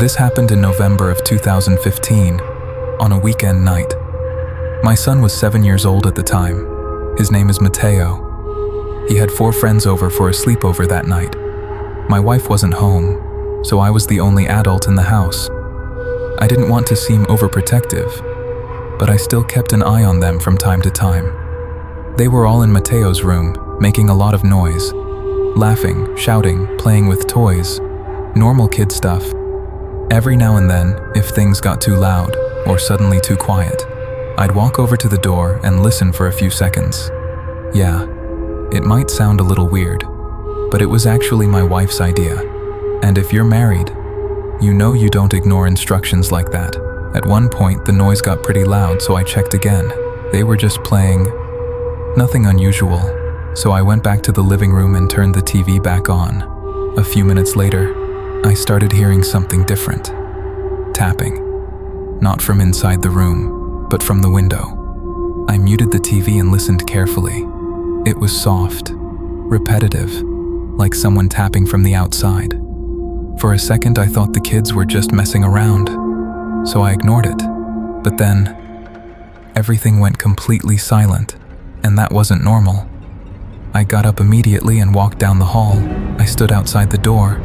This happened in November of 2015, on a weekend night. My son was 7 years old at the time. His name is Mateo. He had 4 friends over for a sleepover that night. My wife wasn't home, so I was the only adult in the house. I didn't want to seem overprotective, but I still kept an eye on them from time to time. They were all in Mateo's room, making a lot of noise, laughing, shouting, playing with toys, normal kid stuff. Every now and then, if things got too loud or suddenly too quiet, I'd walk over to the door and listen for a few seconds. Yeah, it might sound a little weird, but it was actually my wife's idea. And if you're married, you know you don't ignore instructions like that. At one point, the noise got pretty loud, so I checked again. They were just playing. Nothing unusual, so I went back to the living room and turned the TV back on. A few minutes later, I started hearing something different. Tapping. Not from inside the room, but from the window. I muted the TV and listened carefully. It was soft, repetitive, like someone tapping from the outside. For a second, I thought the kids were just messing around, so I ignored it. But then, everything went completely silent, and that wasn't normal. I got up immediately and walked down the hall. I stood outside the door,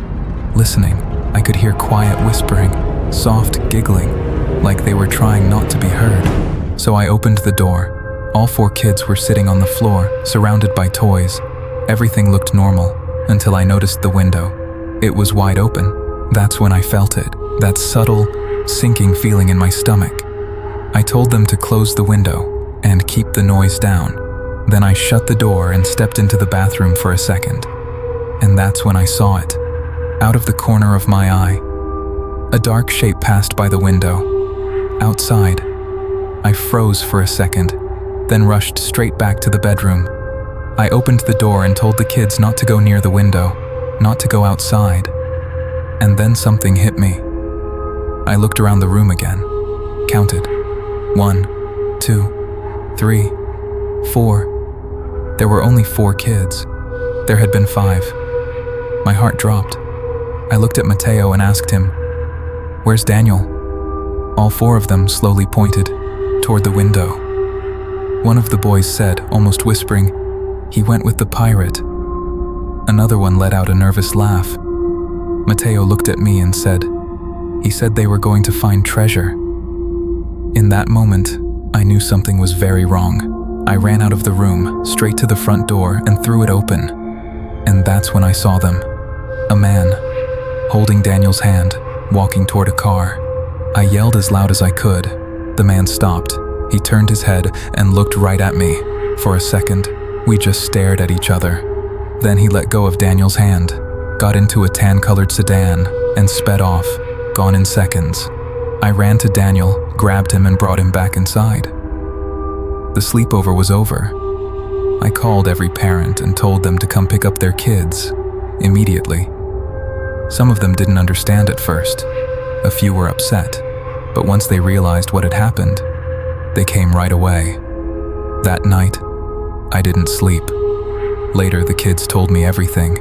listening. I could hear quiet whispering, soft giggling, like they were trying not to be heard. So I opened the door. All 4 kids were sitting on the floor, surrounded by toys. Everything looked normal, until I noticed the window. It was wide open. That's when I felt it, that subtle, sinking feeling in my stomach. I told them to close the window and keep the noise down. Then I shut the door and stepped into the bathroom for a second. And that's when I saw it. Out of the corner of my eye, a dark shape passed by the window. Outside, I froze for a second, then rushed straight back to the bedroom. I opened the door and told the kids not to go near the window, not to go outside. And then something hit me. I looked around the room again, counted. 1, 2, 3, 4. There were only 4 kids. There had been 5. My heart dropped. I looked at Mateo and asked him, "Where's Daniel?" All 4 of them slowly pointed toward the window. One of the boys said, almost whispering, "He went with the pirate." Another one let out a nervous laugh. Mateo looked at me and said, "He said they were going to find treasure." In that moment, I knew something was very wrong. I ran out of the room, straight to the front door, and threw it open. And that's when I saw them. A man, holding Daniel's hand, walking toward a car. I yelled as loud as I could. The man stopped. He turned his head and looked right at me. For a second, we just stared at each other. Then he let go of Daniel's hand, got into a tan-colored sedan, and sped off, gone in seconds. I ran to Daniel, grabbed him, and brought him back inside. The sleepover was over. I called every parent and told them to come pick up their kids, immediately. Some of them didn't understand at first. A few were upset, but once they realized what had happened, they came right away. That night, I didn't sleep. Later, the kids told me everything.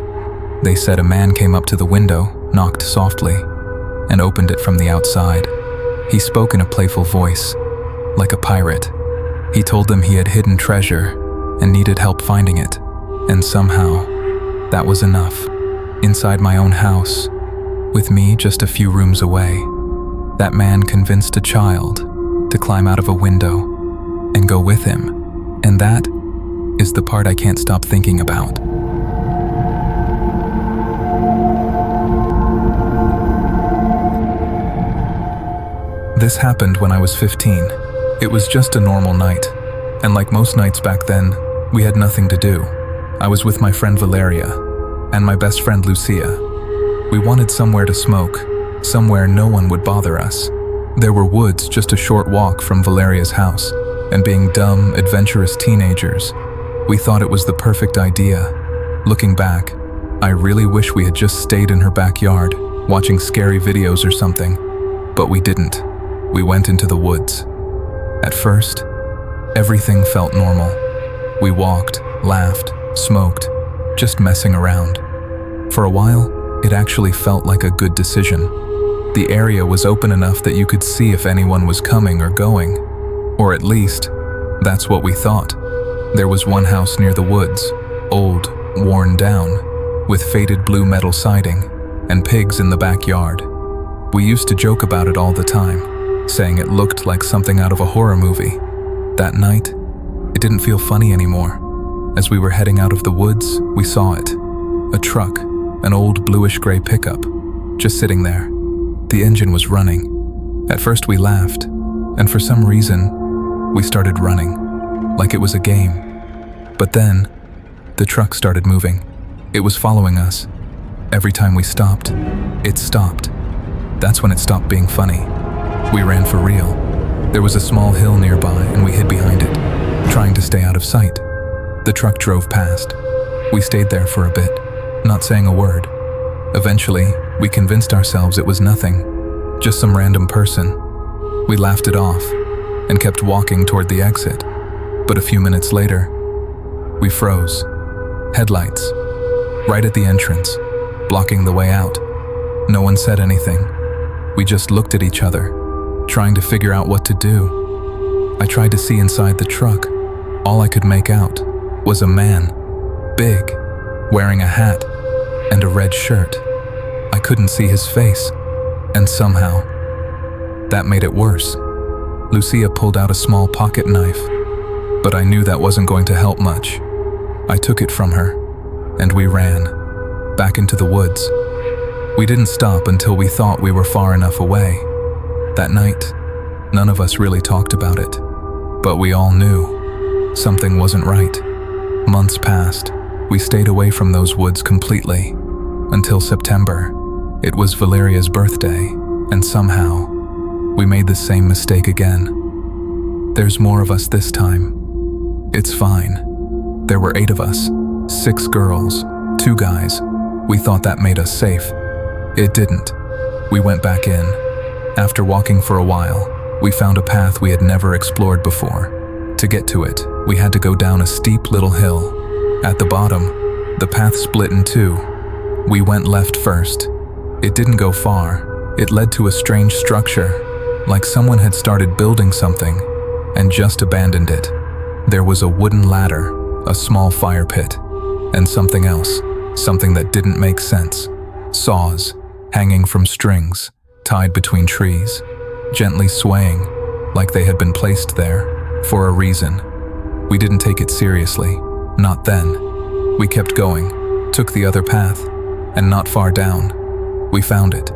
They said a man came up to the window, knocked softly, and opened it from the outside. He spoke in a playful voice, like a pirate. He told them he had hidden treasure and needed help finding it, and somehow, that was enough. Inside my own house, with me just a few rooms away, that man convinced a child to climb out of a window and go with him. And that is the part I can't stop thinking about. This happened when I was 15. It was just a normal night, and like most nights back then, we had nothing to do. I was with my friend Valeria and my best friend Lucia. We wanted somewhere to smoke, somewhere no one would bother us. There were woods just a short walk from Valeria's house, and being dumb, adventurous teenagers, we thought it was the perfect idea. Looking back, I really wish we had just stayed in her backyard, watching scary videos or something, but we didn't. We went into the woods. At first, everything felt normal. We walked, laughed, smoked, just messing around. For a while, it actually felt like a good decision. The area was open enough that you could see if anyone was coming or going, or at least, that's what we thought. There was one house near the woods, old, worn down, with faded blue metal siding, and pigs in the backyard. We used to joke about it all the time, saying it looked like something out of a horror movie. That night, it didn't feel funny anymore. As we were heading out of the woods, we saw it. A truck, an old bluish-gray pickup, just sitting there. The engine was running. At first we laughed, and for some reason, we started running, like it was a game. But then, the truck started moving. It was following us. Every time we stopped, it stopped. That's when it stopped being funny. We ran for real. There was a small hill nearby, and we hid behind it, trying to stay out of sight. The truck drove past. We stayed there for a bit, not saying a word. Eventually, we convinced ourselves it was nothing, just some random person. We laughed it off and kept walking toward the exit. But a few minutes later, we froze. Headlights, right at the entrance, blocking the way out. No one said anything. We just looked at each other, trying to figure out what to do. I tried to see inside the truck. All I could make out was a man, big, wearing a hat and a red shirt. I couldn't see his face, and somehow, that made it worse. Lucia pulled out a small pocket knife, but I knew that wasn't going to help much. I took it from her, and we ran, back into the woods. We didn't stop until we thought we were far enough away. That night, none of us really talked about it, but we all knew something wasn't right. Months passed. We stayed away from those woods completely, until September. It was Valeria's birthday, and somehow, we made the same mistake again. There's more of us this time. It's fine. There were 8 of us, 6 girls, 2 guys. We thought that made us safe. It didn't. We went back in. After walking for a while, we found a path we had never explored before. To get to it, we had to go down a steep little hill. At the bottom, the path split in 2. We went left first. It didn't go far. It led to a strange structure, like someone had started building something and just abandoned it. There was a wooden ladder, a small fire pit, and something else, something that didn't make sense. Saws, hanging from strings, tied between trees, gently swaying, like they had been placed there for a reason. We didn't take it seriously, not then. We kept going, took the other path, and not far down, we found it.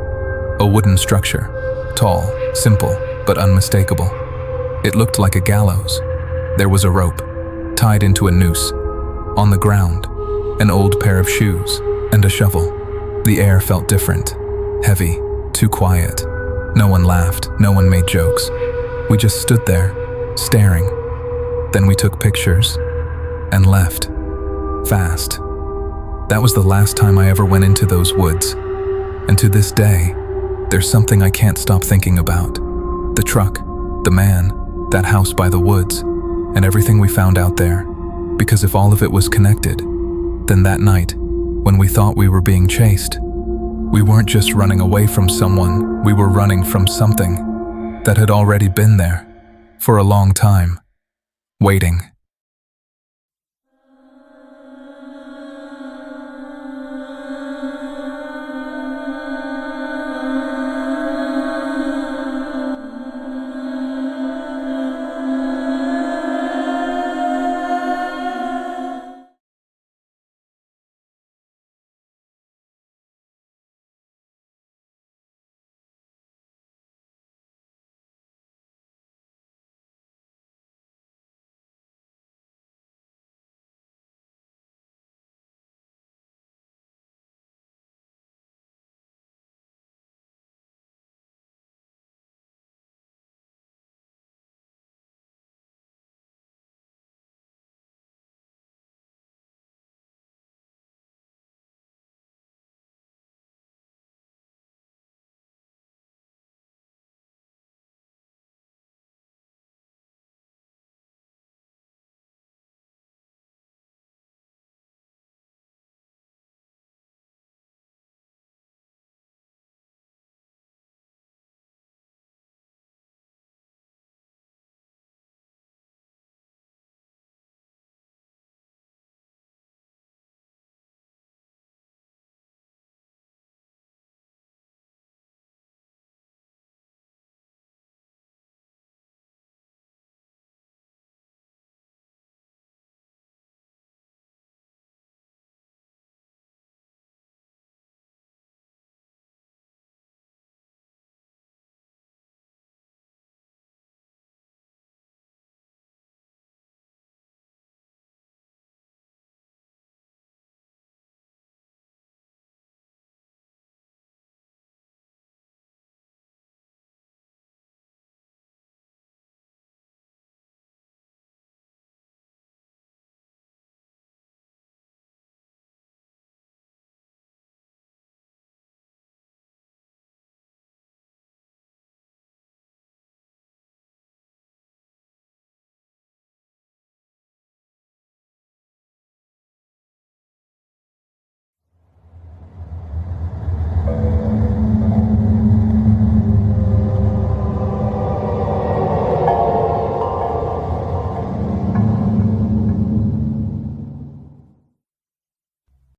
A wooden structure, tall, simple, but unmistakable. It looked like a gallows. There was a rope, tied into a noose. On the ground, an old pair of shoes and a shovel. The air felt different, heavy, too quiet. No one laughed, no one made jokes. We just stood there, staring. Then we took pictures and left, fast. That was the last time I ever went into those woods. And to this day, there's something I can't stop thinking about. The truck, the man, that house by the woods, and everything we found out there. Because if all of it was connected, then that night, when we thought we were being chased, we weren't just running away from someone, we were running from something that had already been there for a long time, waiting.